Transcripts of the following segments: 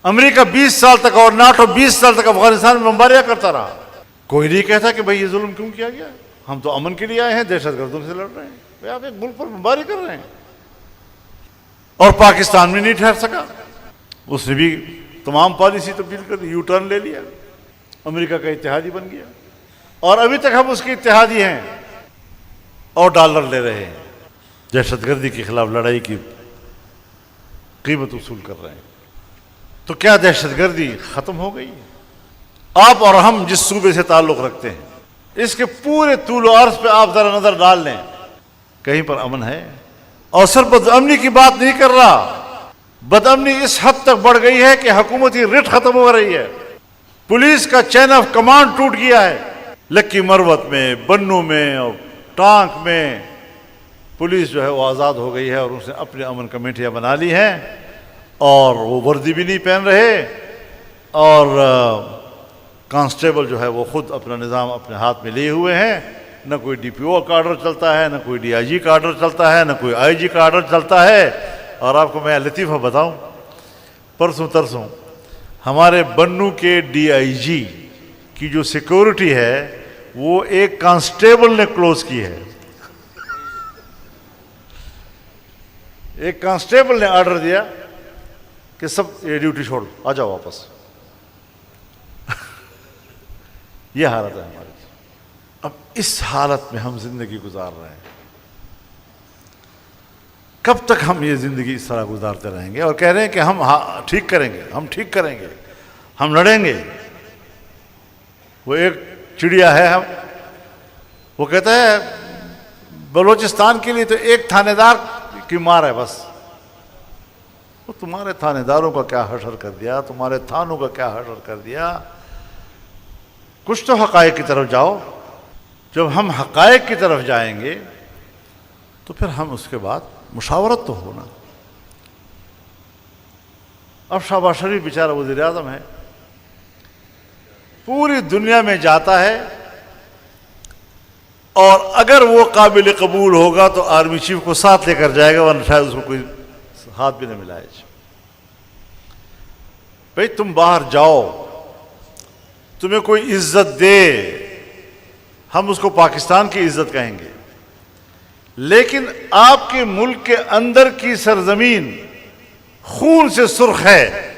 امریکہ 20 سال تک اور ناٹو 20 سال تک افغانستان میں بمباریاں کرتا رہا. کوئی نہیں کہتا کہ بھائی یہ ظلم کیوں کیا گیا. ہم تو امن کے لیے آئے ہیں, دہشت گردوں سے لڑ رہے ہیں. بھائی آپ ایک ملک پر بمباری کر رہے ہیں. اور پاکستان میں نہیں ٹھہر سکا, اس نے بھی تمام پالیسی تبدیل کر دی, یو ٹرن لے لیا, امریکہ کا اتحادی بن گیا. اور ابھی تک ہم اس کے اتحادی ہیں اور ڈالر لے رہے ہیں. دہشت گردی کے خلاف لڑائی کی قیمت وصول کر رہے ہیں. تو کیا دہشت گردی ختم ہو گئی؟ آپ اور ہم جس صوبے سے تعلق رکھتے ہیں, اس کے پورے طول و عرض پہ آپ ذرا نظر ڈال لیں, کہیں پر امن ہے؟ اور صرف بدامنی کی بات نہیں کر رہا, بدامنی اس حد تک بڑھ گئی ہے کہ حکومتی رٹ ختم ہو رہی ہے. پولیس کا چین آف کمانڈ ٹوٹ گیا ہے. لکی مروت میں, بنو میں اور ٹانک میں پولیس جو ہے وہ آزاد ہو گئی ہے, اور اس نے اپنے امن کمیٹیاں بنا لی ہیں, اور وہ وردی بھی نہیں پہن رہے, اور کانسٹیبل جو ہے وہ خود اپنا نظام اپنے ہاتھ میں لیے ہوئے ہیں. نہ کوئی ڈی پی او کا آرڈر چلتا ہے, نہ کوئی ڈی آئی جی کا آرڈر چلتا ہے, نہ کوئی آئی جی کا آرڈر چلتا ہے. اور آپ کو میں لطیفہ بتاؤں, پرسوں ترسوں ہمارے بنو کے ڈی آئی جی کی جو سیکورٹی ہے وہ ایک کانسٹیبل نے کلوز کی ہے. ایک کانسٹیبل نے آرڈر دیا کہ سب یہ ڈیوٹی چھوڑ آ جاؤ واپس. یہ حالت ہے ہماری. اب اس حالت میں ہم زندگی گزار رہے ہیں. کب تک ہم یہ زندگی اس طرح گزارتے رہیں گے اور کہہ رہے ہیں کہ ہم ٹھیک کریں گے, ہم ٹھیک کریں گے, ہم لڑیں گے. وہ ایک چڑیا ہے, وہ کہتا ہے بلوچستان کے لیے تو ایک تھانے دار کی مار ہے بس. وہ تمہارے تھانے داروں کا کیا حشر کر دیا, تمہارے تھانوں کا کیا حشر کر دیا. کچھ تو حقائق کی طرف جاؤ. جب ہم حقائق کی طرف جائیں گے تو پھر ہم اس کے بعد مشاورت تو ہونا. اب شہباز شریف بیچارہ وزیر اعظم ہے, پوری دنیا میں جاتا ہے, اور اگر وہ قابل قبول ہوگا تو آرمی چیف کو ساتھ لے کر جائے گا, ورنہ شاید اس کو کوئی ہاتھ بھی نہ ملائے. بھئی تم باہر جاؤ, تمہیں کوئی عزت دے, ہم اس کو پاکستان کی عزت کہیں گے. لیکن آپ کے ملک کے اندر کی سرزمین خون سے سرخ ہے,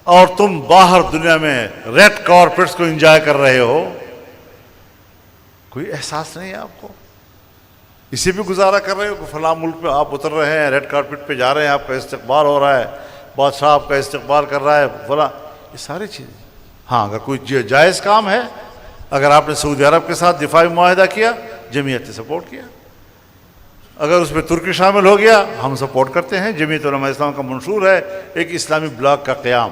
اور تم باہر دنیا میں ریڈ کارپیٹس کو انجوائے کر رہے ہو, کوئی احساس نہیں ہے آپ کو. اسی پہ گزارا کر رہے ہو کہ فلاں ملک میں آپ اتر رہے ہیں, ریڈ کارپیٹ پہ جا رہے ہیں, آپ کا استقبال ہو رہا ہے, بادشاہ آپ کا استقبال کر رہا ہے, فلاں, یہ ساری چیزیں. ہاں اگر کوئی جائز کام ہے, اگر آپ نے سعودی عرب کے ساتھ دفاعی معاہدہ کیا, جمعیت نے سپورٹ کیا. اگر اس میں ترکی شامل ہو گیا, ہم سپورٹ کرتے ہیں. جمعیت علماء اسلام کا منشور ہے ایک اسلامی بلاک کا قیام.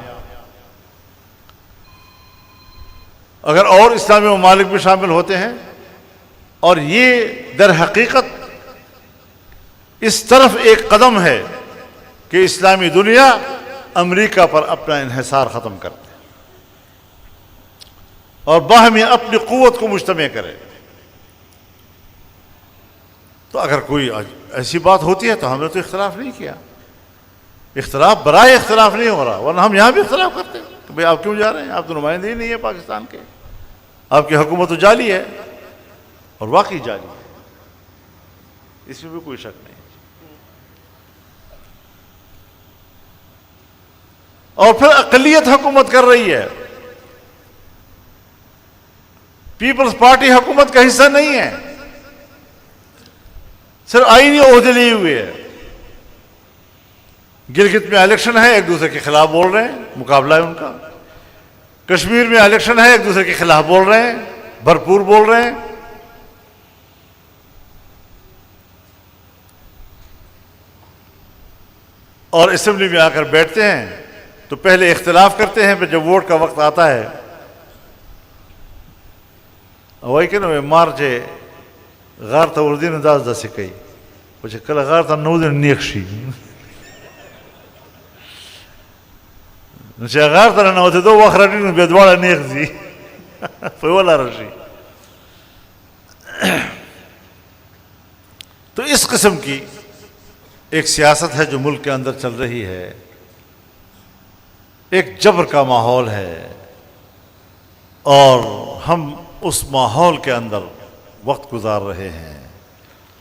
اگر اور اسلامی ممالک بھی شامل ہوتے ہیں, اور یہ در حقیقت اس طرف ایک قدم ہے کہ اسلامی دنیا امریکہ پر اپنا انحصار ختم کرے اور باہمی اپنی قوت کو مجتمع کرے. تو اگر کوئی ایسی بات ہوتی ہے تو ہم نے تو اختلاف نہیں کیا. اختلاف برائے اختلاف نہیں ہو رہا, ورنہ ہم یہاں بھی اختلاف کرتے ہیں کہ بھئی آپ کیوں جا رہے ہیں, آپ تو نمائندے ہی نہیں ہیں پاکستان کے, آپ کی حکومت تو جعلی ہے, اور واقعی جعلی ہے, اس میں بھی کوئی شک نہیں. اور پھر اقلیت حکومت کر رہی ہے, پیپلز پارٹی حکومت کا حصہ نہیں ہے, صرف آئینی عہدے لیے ہوئے ہے. گلگت میں الیکشن ہے, ایک دوسرے کے خلاف بول رہے ہیں, مقابلہ ہے ان کا. کشمیر میں الیکشن ہے, ایک دوسرے کے خلاف بول رہے ہیں, بھرپور بول رہے ہیں. اور اسمبلی میں آ کر بیٹھتے ہیں تو پہلے اختلاف کرتے ہیں, پھر جب ووٹ کا وقت آتا ہے, وہی کہ نا مارچے غار تا وردین داس دسی کئی پچھے کل غار تا نودین نیخشی نچے غار تا نوتے دو وخرانین بیدوالا نیخزی فیولا رشی. تو اس قسم کی ایک سیاست ہے جو ملک کے اندر چل رہی ہے. ایک جبر کا ماحول ہے، اور ہم اس ماحول کے اندر وقت گزار رہے ہیں۔